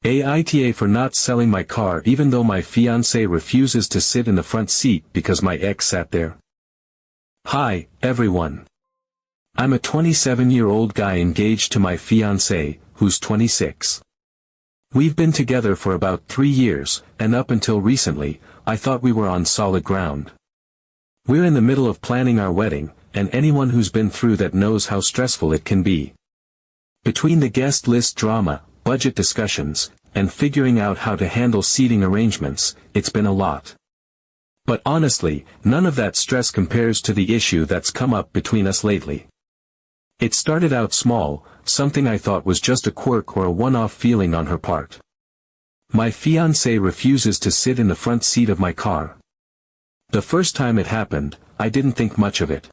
AITA for not selling my car even though my fiancé refuses to sit in the front seat because my ex sat there. Hi, everyone. I'm a 27-year-old guy engaged to my fiancé, who's 26. We've been together for about 3 years, and up until recently, I thought we were on solid ground. We're in the middle of planning our wedding, and anyone who's been through that knows how stressful it can be. Between the guest list drama, budget discussions, and figuring out how to handle seating arrangements, it's been a lot. But honestly, none of that stress compares to the issue that's come up between us lately. It started out small, something I thought was just a quirk or a one-off feeling on her part. My fiancé refuses to sit in the front seat of my car. The first time it happened, I didn't think much of it.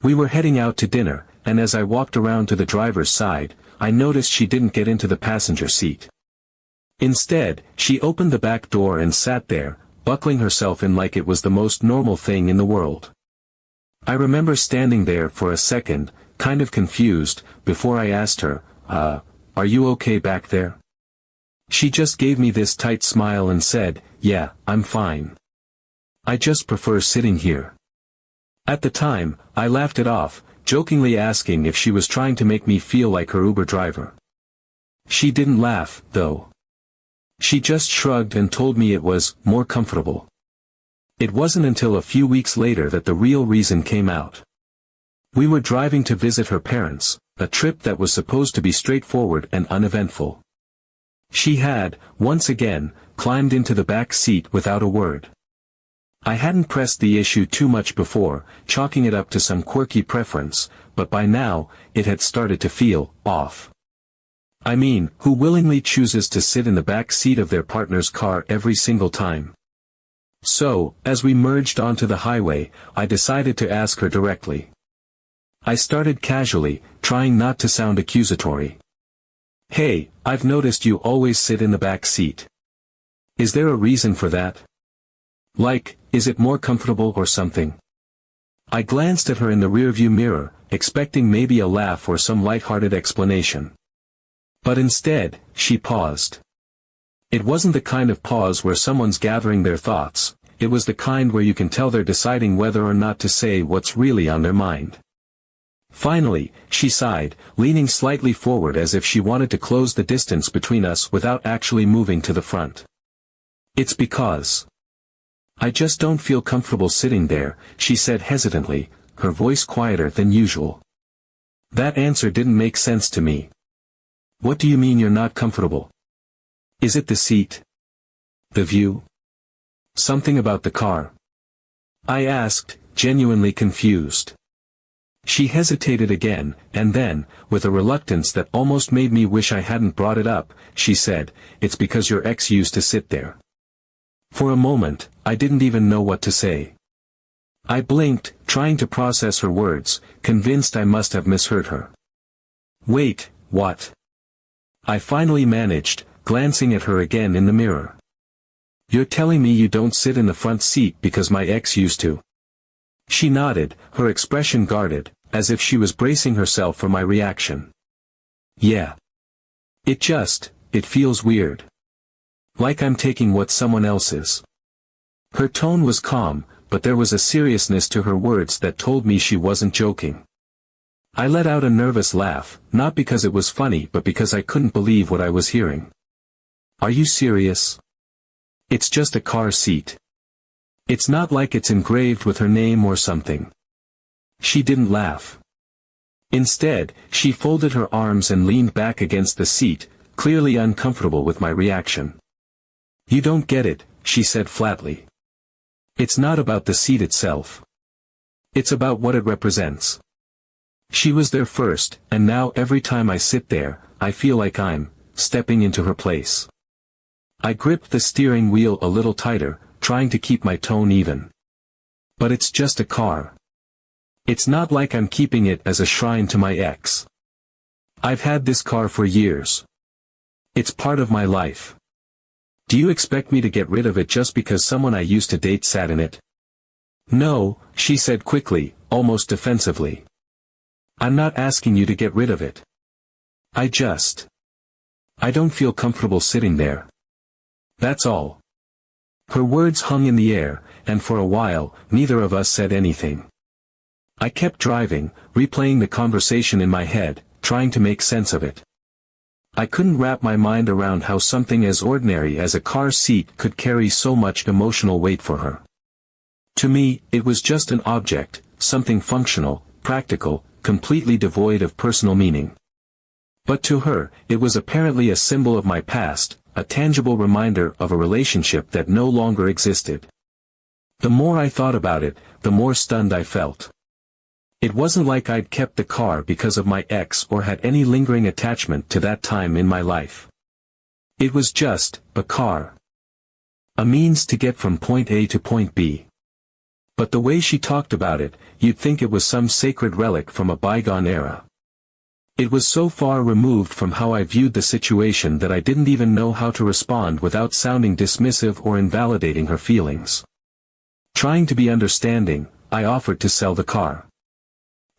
We were heading out to dinner, and as I walked around to the driver's side, I noticed she didn't get into the passenger seat. Instead, she opened the back door and sat there, buckling herself in like it was the most normal thing in the world. I remember standing there for a second, kind of confused, before I asked her, are you okay back there? She just gave me this tight smile and said, yeah, I'm fine. I just prefer sitting here. At the time, I laughed it off, jokingly asking if she was trying to make me feel like her Uber driver. She didn't laugh, though. She just shrugged and told me it was more comfortable. It wasn't until a few weeks later that the real reason came out. We were driving to visit her parents, a trip that was supposed to be straightforward and uneventful. She had, once again, climbed into the back seat without a word. I hadn't pressed the issue too much before, chalking it up to some quirky preference, but by now, it had started to feel off. I mean, who willingly chooses to sit in the back seat of their partner's car every single time? So, as we merged onto the highway, I decided to ask her directly. I started casually, trying not to sound accusatory. Hey, I've noticed you always sit in the back seat. Is there a reason for that? Like, is it more comfortable or something? I glanced at her in the rearview mirror, expecting maybe a laugh or some light-hearted explanation. But instead, she paused. It wasn't the kind of pause where someone's gathering their thoughts, it was the kind where you can tell they're deciding whether or not to say what's really on their mind. Finally, she sighed, leaning slightly forward as if she wanted to close the distance between us without actually moving to the front. It's because I just don't feel comfortable sitting there, she said hesitantly, her voice quieter than usual. That answer didn't make sense to me. What do you mean you're not comfortable? Is it the seat? The view? Something about the car? I asked, genuinely confused. She hesitated again, and then, with a reluctance that almost made me wish I hadn't brought it up, she said, it's because your ex used to sit there. For a moment, I didn't even know what to say. I blinked, trying to process her words, convinced I must have misheard her. Wait, what? I finally managed, glancing at her again in the mirror. You're telling me you don't sit in the front seat because my ex used to? She nodded, her expression guarded, as if she was bracing herself for my reaction. Yeah. It feels weird. Like I'm taking what someone else is. Her tone was calm, but there was a seriousness to her words that told me she wasn't joking. I let out a nervous laugh, not because it was funny but because I couldn't believe what I was hearing. Are you serious? It's just a car seat. It's not like it's engraved with her name or something. She didn't laugh. Instead, she folded her arms and leaned back against the seat, clearly uncomfortable with my reaction. You don't get it, she said flatly. It's not about the seat itself. It's about what it represents. She was there first, and now every time I sit there, I feel like I'm stepping into her place. I gripped the steering wheel a little tighter, trying to keep my tone even. But it's just a car. It's not like I'm keeping it as a shrine to my ex. I've had this car for years. It's part of my life. Do you expect me to get rid of it just because someone I used to date sat in it? No, she said quickly, almost defensively. I'm not asking you to get rid of it. I just I don't feel comfortable sitting there. That's all. Her words hung in the air, and for a while, neither of us said anything. I kept driving, replaying the conversation in my head, trying to make sense of it. I couldn't wrap my mind around how something as ordinary as a car seat could carry so much emotional weight for her. To me, it was just an object, something functional, practical, completely devoid of personal meaning. But to her, it was apparently a symbol of my past, a tangible reminder of a relationship that no longer existed. The more I thought about it, the more stunned I felt. It wasn't like I'd kept the car because of my ex or had any lingering attachment to that time in my life. It was just a car. A means to get from point A to point B. But the way she talked about it, you'd think it was some sacred relic from a bygone era. It was so far removed from how I viewed the situation that I didn't even know how to respond without sounding dismissive or invalidating her feelings. Trying to be understanding, I offered to sell the car.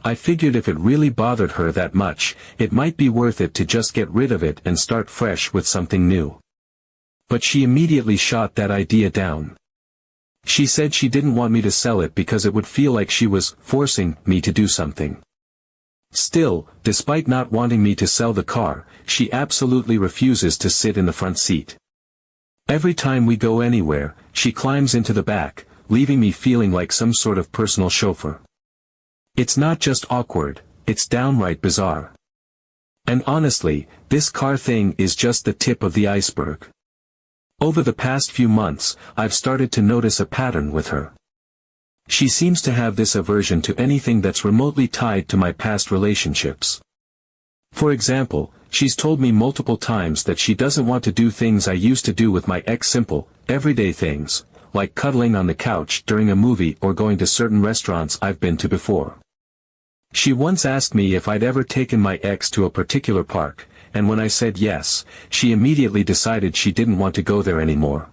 I figured if it really bothered her that much, it might be worth it to just get rid of it and start fresh with something new. But she immediately shot that idea down. She said she didn't want me to sell it because it would feel like she was forcing me to do something. Still, despite not wanting me to sell the car, she absolutely refuses to sit in the front seat. Every time we go anywhere, she climbs into the back, leaving me feeling like some sort of personal chauffeur. It's not just awkward, it's downright bizarre. And honestly, this car thing is just the tip of the iceberg. Over the past few months, I've started to notice a pattern with her. She seems to have this aversion to anything that's remotely tied to my past relationships. For example, she's told me multiple times that she doesn't want to do things I used to do with my ex, simple, everyday things, like cuddling on the couch during a movie or going to certain restaurants I've been to before. She once asked me if I'd ever taken my ex to a particular park, and when I said yes, she immediately decided she didn't want to go there anymore.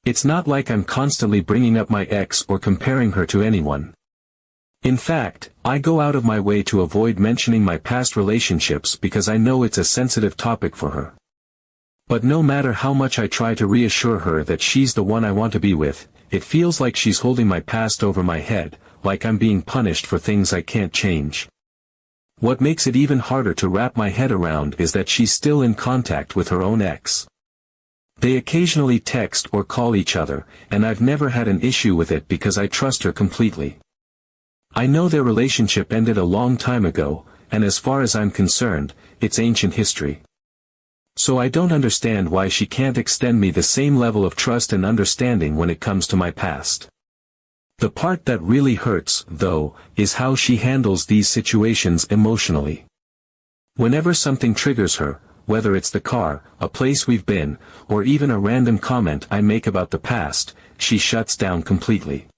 It's not like I'm constantly bringing up my ex or comparing her to anyone. In fact, I go out of my way to avoid mentioning my past relationships because I know it's a sensitive topic for her. But no matter how much I try to reassure her that she's the one I want to be with, it feels like she's holding my past over my head, like I'm being punished for things I can't change. What makes it even harder to wrap my head around is that she's still in contact with her own ex. They occasionally text or call each other, and I've never had an issue with it because I trust her completely. I know their relationship ended a long time ago, and as far as I'm concerned, it's ancient history. So I don't understand why she can't extend me the same level of trust and understanding when it comes to my past. The part that really hurts, though, is how she handles these situations emotionally. Whenever something triggers her, whether it's the car, a place we've been, or even a random comment I make about the past, she shuts down completely.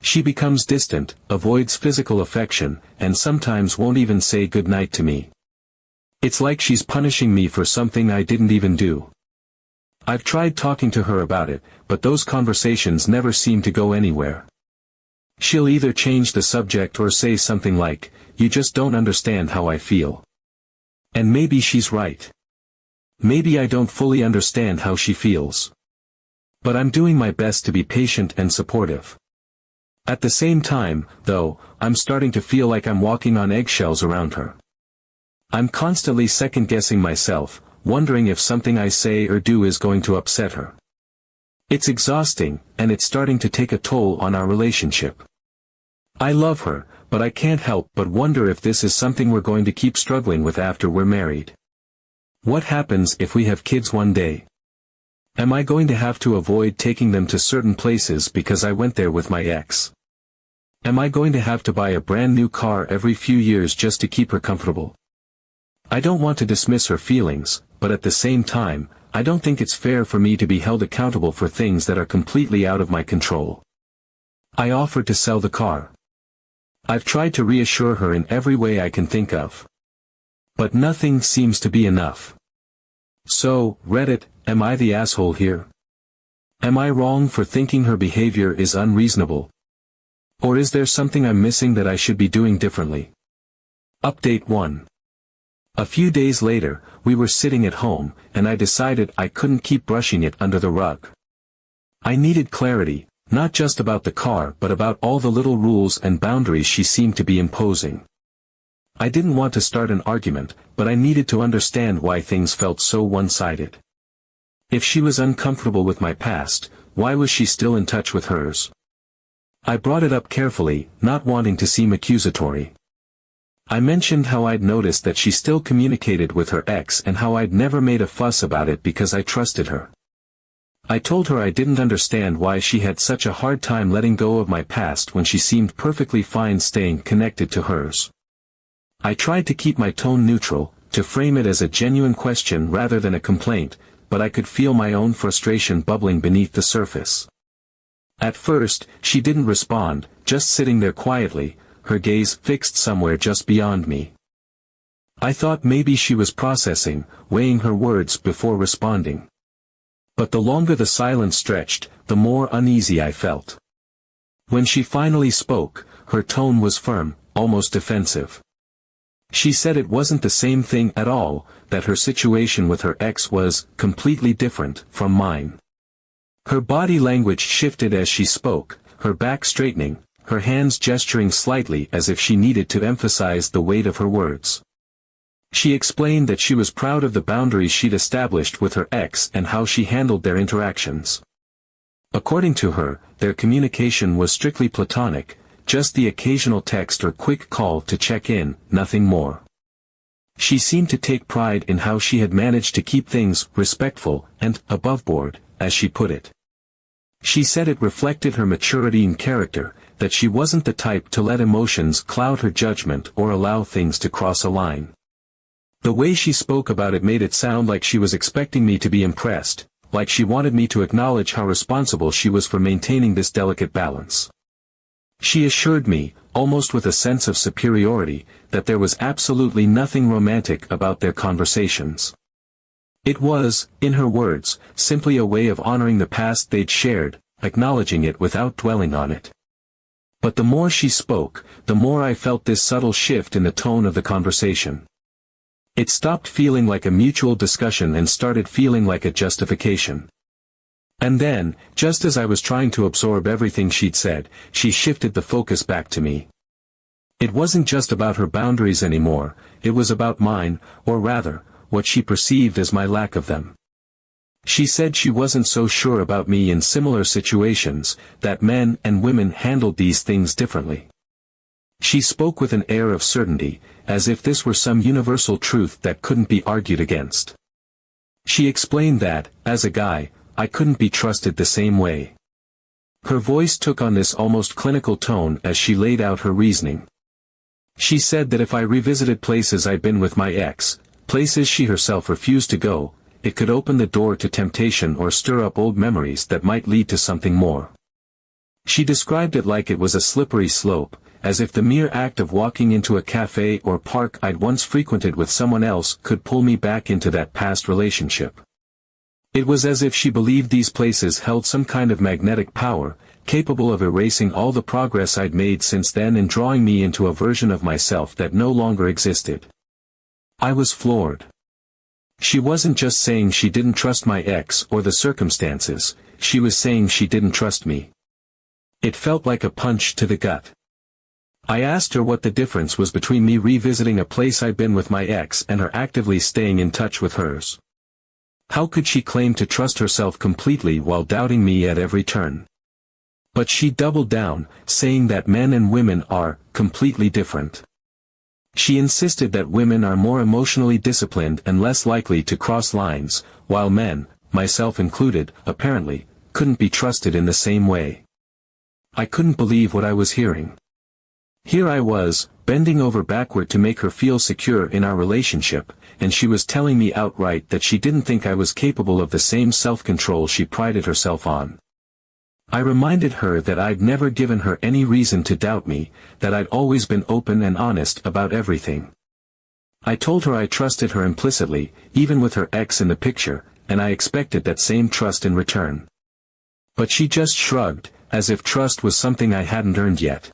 She becomes distant, avoids physical affection, and sometimes won't even say goodnight to me. It's like she's punishing me for something I didn't even do. I've tried talking to her about it, but those conversations never seem to go anywhere. She'll either change the subject or say something like, "You just don't understand how I feel." And maybe she's right. Maybe I don't fully understand how she feels. But I'm doing my best to be patient and supportive. At the same time, though, I'm starting to feel like I'm walking on eggshells around her. I'm constantly second-guessing myself, wondering if something I say or do is going to upset her. It's exhausting, and it's starting to take a toll on our relationship. I love her, but I can't help but wonder if this is something we're going to keep struggling with after we're married. What happens if we have kids one day? Am I going to have to avoid taking them to certain places because I went there with my ex? Am I going to have to buy a brand new car every few years just to keep her comfortable? I don't want to dismiss her feelings, but at the same time, I don't think it's fair for me to be held accountable for things that are completely out of my control. I offered to sell the car. I've tried to reassure her in every way I can think of. But nothing seems to be enough. So, Reddit, am I the asshole here? Am I wrong for thinking her behavior is unreasonable? Or is there something I'm missing that I should be doing differently? Update 1. A few days later, we were sitting at home, and I decided I couldn't keep brushing it under the rug. I needed clarity, not just about the car but about all the little rules and boundaries she seemed to be imposing. I didn't want to start an argument, but I needed to understand why things felt so one-sided. If she was uncomfortable with my past, why was she still in touch with hers? I brought it up carefully, not wanting to seem accusatory. I mentioned how I'd noticed that she still communicated with her ex and how I'd never made a fuss about it because I trusted her. I told her I didn't understand why she had such a hard time letting go of my past when she seemed perfectly fine staying connected to hers. I tried to keep my tone neutral, to frame it as a genuine question rather than a complaint, but I could feel my own frustration bubbling beneath the surface. At first, she didn't respond, just sitting there quietly, her gaze fixed somewhere just beyond me. I thought maybe she was processing, weighing her words before responding. But the longer the silence stretched, the more uneasy I felt. When she finally spoke, her tone was firm, almost defensive. She said it wasn't the same thing at all, that her situation with her ex was completely different from mine. Her body language shifted as she spoke, her back straightening, her hands gesturing slightly as if she needed to emphasize the weight of her words. She explained that she was proud of the boundaries she'd established with her ex and how she handled their interactions. According to her, their communication was strictly platonic, just the occasional text or quick call to check in, nothing more. She seemed to take pride in how she had managed to keep things respectful and aboveboard, as she put it. She said it reflected her maturity and character, that she wasn't the type to let emotions cloud her judgment or allow things to cross a line. The way she spoke about it made it sound like she was expecting me to be impressed, like she wanted me to acknowledge how responsible she was for maintaining this delicate balance. She assured me, almost with a sense of superiority, that there was absolutely nothing romantic about their conversations. It was, in her words, simply a way of honoring the past they'd shared, acknowledging it without dwelling on it. But the more she spoke, the more I felt this subtle shift in the tone of the conversation. It stopped feeling like a mutual discussion and started feeling like a justification. And then, just as I was trying to absorb everything she'd said, she shifted the focus back to me. It wasn't just about her boundaries anymore, it was about mine, or rather, what she perceived as my lack of them. She said she wasn't so sure about me in similar situations, that men and women handled these things differently. She spoke with an air of certainty, as if this were some universal truth that couldn't be argued against. She explained that, as a guy, I couldn't be trusted the same way. Her voice took on this almost clinical tone as she laid out her reasoning. She said that if I revisited places I'd been with my ex, places she herself refused to go, it could open the door to temptation or stir up old memories that might lead to something more. She described it like it was a slippery slope, as if the mere act of walking into a cafe or park I'd once frequented with someone else could pull me back into that past relationship. It was as if she believed these places held some kind of magnetic power, capable of erasing all the progress I'd made since then and drawing me into a version of myself that no longer existed. I was floored. She wasn't just saying she didn't trust my ex or the circumstances, she was saying she didn't trust me. It felt like a punch to the gut. I asked her what the difference was between me revisiting a place I'd been with my ex and her actively staying in touch with hers. How could she claim to trust herself completely while doubting me at every turn? But she doubled down, saying that men and women are completely different. She insisted that women are more emotionally disciplined and less likely to cross lines, while men, myself included, apparently, couldn't be trusted in the same way. I couldn't believe what I was hearing. Here I was, bending over backward to make her feel secure in our relationship, and she was telling me outright that she didn't think I was capable of the same self-control she prided herself on. I reminded her that I'd never given her any reason to doubt me, that I'd always been open and honest about everything. I told her I trusted her implicitly, even with her ex in the picture, and I expected that same trust in return. But she just shrugged, as if trust was something I hadn't earned yet.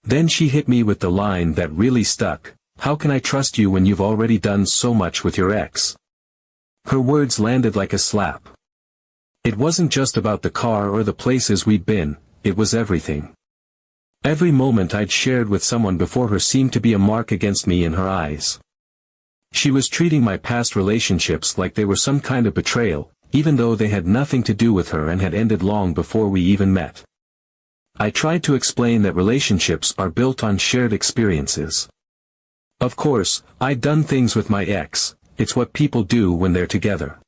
Then she hit me with the line that really stuck, How can I trust you when you've already done so much with your ex? Her words landed like a slap. It wasn't just about the car or the places we'd been, it was everything. Every moment I'd shared with someone before her seemed to be a mark against me in her eyes. She was treating my past relationships like they were some kind of betrayal, even though they had nothing to do with her and had ended long before we even met. I tried to explain that relationships are built on shared experiences. Of course, I'd done things with my ex, it's what people do when they're together.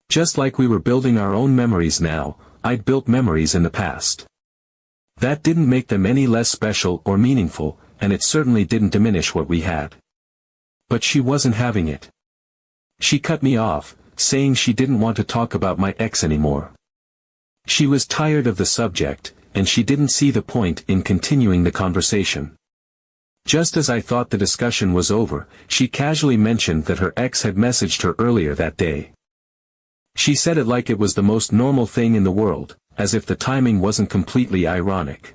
Just like we were building our own memories now, I'd built memories in the past. That didn't make them any less special or meaningful, and it certainly didn't diminish what we had. But she wasn't having it. She cut me off, saying she didn't want to talk about my ex anymore. She was tired of the subject, and she didn't see the point in continuing the conversation. Just as I thought the discussion was over, she casually mentioned that her ex had messaged her earlier that day. She said it like it was the most normal thing in the world, as if the timing wasn't completely ironic.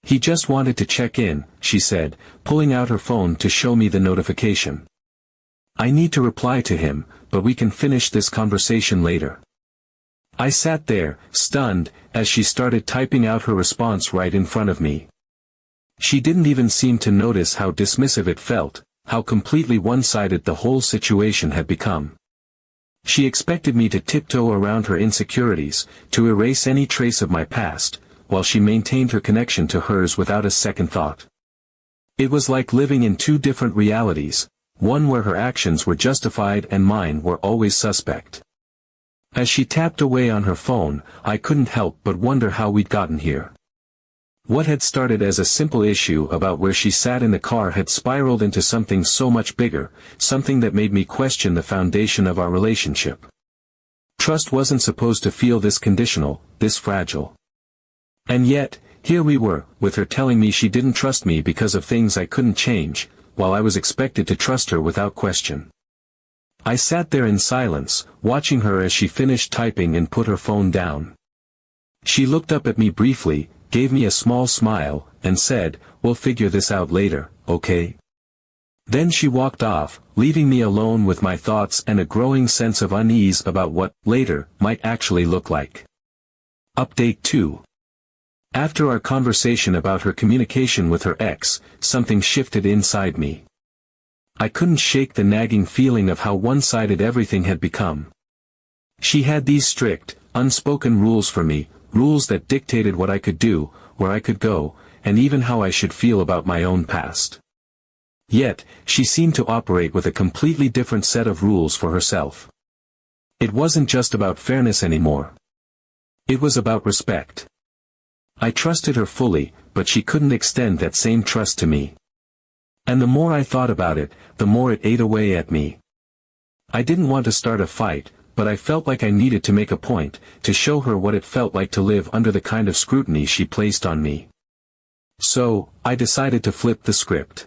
He just wanted to check in, she said, pulling out her phone to show me the notification. I need to reply to him, but we can finish this conversation later. I sat there, stunned, as she started typing out her response right in front of me. She didn't even seem to notice how dismissive it felt, how completely one-sided the whole situation had become. She expected me to tiptoe around her insecurities, to erase any trace of my past, while she maintained her connection to hers without a second thought. It was like living in two different realities, one where her actions were justified and mine were always suspect. As she tapped away on her phone, I couldn't help but wonder how we'd gotten here. What had started as a simple issue about where she sat in the car had spiraled into something so much bigger, something that made me question the foundation of our relationship. Trust wasn't supposed to feel this conditional, this fragile. And yet, here we were, with her telling me she didn't trust me because of things I couldn't change, while I was expected to trust her without question. I sat there in silence, watching her as she finished typing and put her phone down. She looked up at me briefly, gave me a small smile, and said, "We'll figure this out later, okay?" Then she walked off, leaving me alone with my thoughts and a growing sense of unease about what later might actually look like. Update 2. After our conversation about her communication with her ex, something shifted inside me. I couldn't shake the nagging feeling of how one-sided everything had become. She had these strict, unspoken rules for me, rules that dictated what I could do, where I could go, and even how I should feel about my own past. Yet, she seemed to operate with a completely different set of rules for herself. It wasn't just about fairness anymore. It was about respect. I trusted her fully, but she couldn't extend that same trust to me. And the more I thought about it, the more it ate away at me. I didn't want to start a fight, but I felt like I needed to make a point, to show her what it felt like to live under the kind of scrutiny she placed on me. So, I decided to flip the script.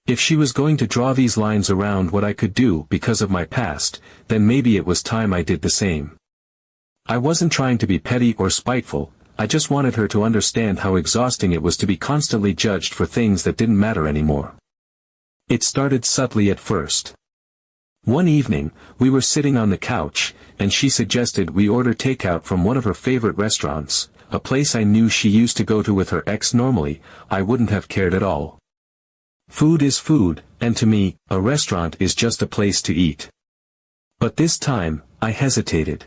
If she was going to draw these lines around what I could do because of my past, then maybe it was time I did the same. I wasn't trying to be petty or spiteful, I just wanted her to understand how exhausting it was to be constantly judged for things that didn't matter anymore. It started subtly at first. One evening, we were sitting on the couch, and she suggested we order takeout from one of her favorite restaurants, a place I knew she used to go to with her ex. Normally, I wouldn't have cared at all. Food is food, and to me, a restaurant is just a place to eat. But this time, I hesitated.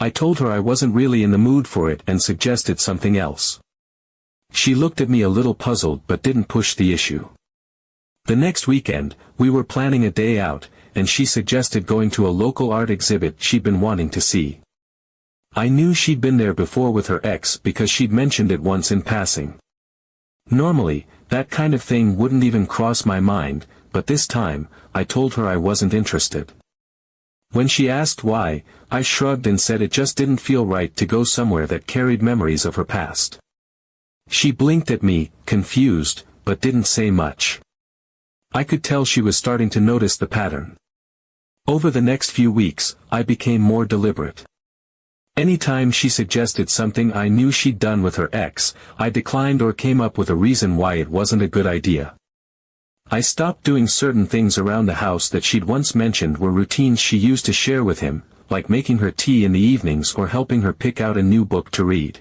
I told her I wasn't really in the mood for it and suggested something else. She looked at me a little puzzled but didn't push the issue. The next weekend, we were planning a day out, and she suggested going to a local art exhibit she'd been wanting to see. I knew she'd been there before with her ex because she'd mentioned it once in passing. Normally, that kind of thing wouldn't even cross my mind, but this time, I told her I wasn't interested. When she asked why, I shrugged and said it just didn't feel right to go somewhere that carried memories of her past. She blinked at me, confused, but didn't say much. I could tell she was starting to notice the pattern. Over the next few weeks, I became more deliberate. Anytime she suggested something I knew she'd done with her ex, I declined or came up with a reason why it wasn't a good idea. I stopped doing certain things around the house that she'd once mentioned were routines she used to share with him, like making her tea in the evenings or helping her pick out a new book to read.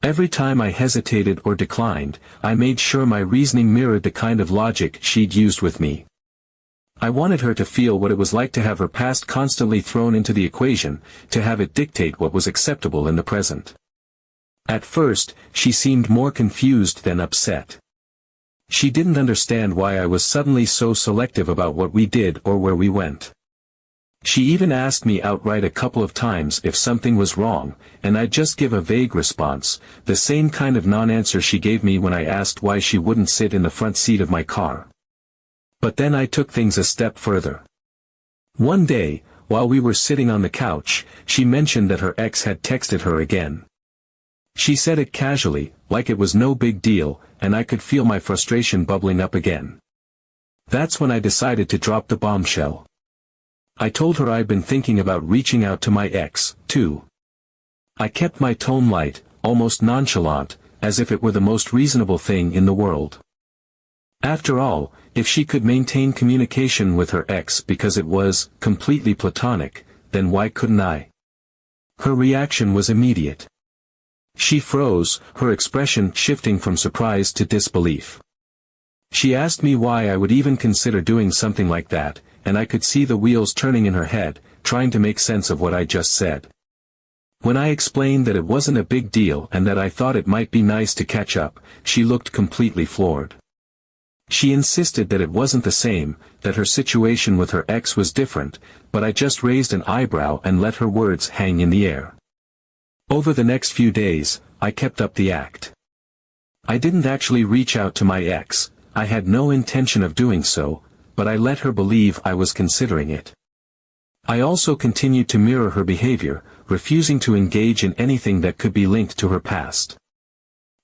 Every time I hesitated or declined, I made sure my reasoning mirrored the kind of logic she'd used with me. I wanted her to feel what it was like to have her past constantly thrown into the equation, to have it dictate what was acceptable in the present. At first, she seemed more confused than upset. She didn't understand why I was suddenly so selective about what we did or where we went. She even asked me outright a couple of times if something was wrong, and I'd just give a vague response, the same kind of non-answer she gave me when I asked why she wouldn't sit in the front seat of my car. But then I took things a step further. One day, while we were sitting on the couch, she mentioned that her ex had texted her again. She said it casually, like it was no big deal, and I could feel my frustration bubbling up again. That's when I decided to drop the bombshell. I told her I'd been thinking about reaching out to my ex, too. I kept my tone light, almost nonchalant, as if it were the most reasonable thing in the world. After all, if she could maintain communication with her ex because it was completely platonic, then why couldn't I? Her reaction was immediate. She froze, her expression shifting from surprise to disbelief. She asked me why I would even consider doing something like that, and I could see the wheels turning in her head, trying to make sense of what I just said. When I explained that it wasn't a big deal and that I thought it might be nice to catch up, she looked completely floored. She insisted that it wasn't the same, that her situation with her ex was different, but I just raised an eyebrow and let her words hang in the air. Over the next few days, I kept up the act. I didn't actually reach out to my ex, I had no intention of doing so, but I let her believe I was considering it. I also continued to mirror her behavior, refusing to engage in anything that could be linked to her past.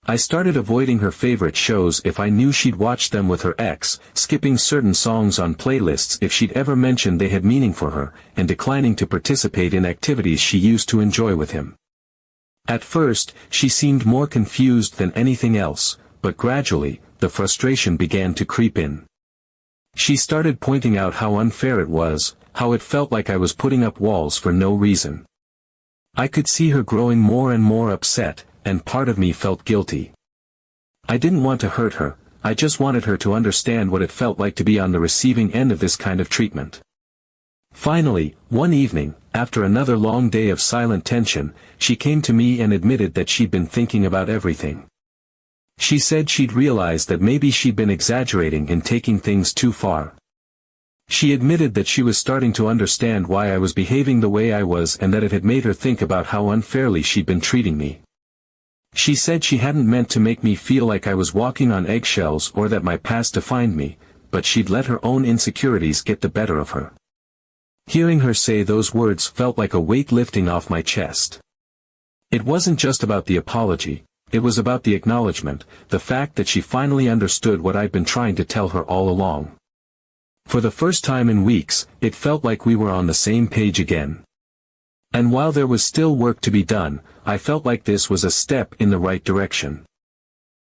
I started avoiding her favorite shows if I knew she'd watched them with her ex, skipping certain songs on playlists if she'd ever mentioned they had meaning for her, and declining to participate in activities she used to enjoy with him. At first, she seemed more confused than anything else, but gradually, the frustration began to creep in. She started pointing out how unfair it was, how it felt like I was putting up walls for no reason. I could see her growing more and more upset, and part of me felt guilty. I didn't want to hurt her, I just wanted her to understand what it felt like to be on the receiving end of this kind of treatment. Finally, one evening, after another long day of silent tension, she came to me and admitted that she'd been thinking about everything. She said she'd realized that maybe she'd been exaggerating and taking things too far. She admitted that she was starting to understand why I was behaving the way I was and that it had made her think about how unfairly she'd been treating me. She said she hadn't meant to make me feel like I was walking on eggshells or that my past defined me, but she'd let her own insecurities get the better of her. Hearing her say those words felt like a weight lifting off my chest. It wasn't just about the apology, it was about the acknowledgement, the fact that she finally understood what I'd been trying to tell her all along. For the first time in weeks, it felt like we were on the same page again. And while there was still work to be done, I felt like this was a step in the right direction.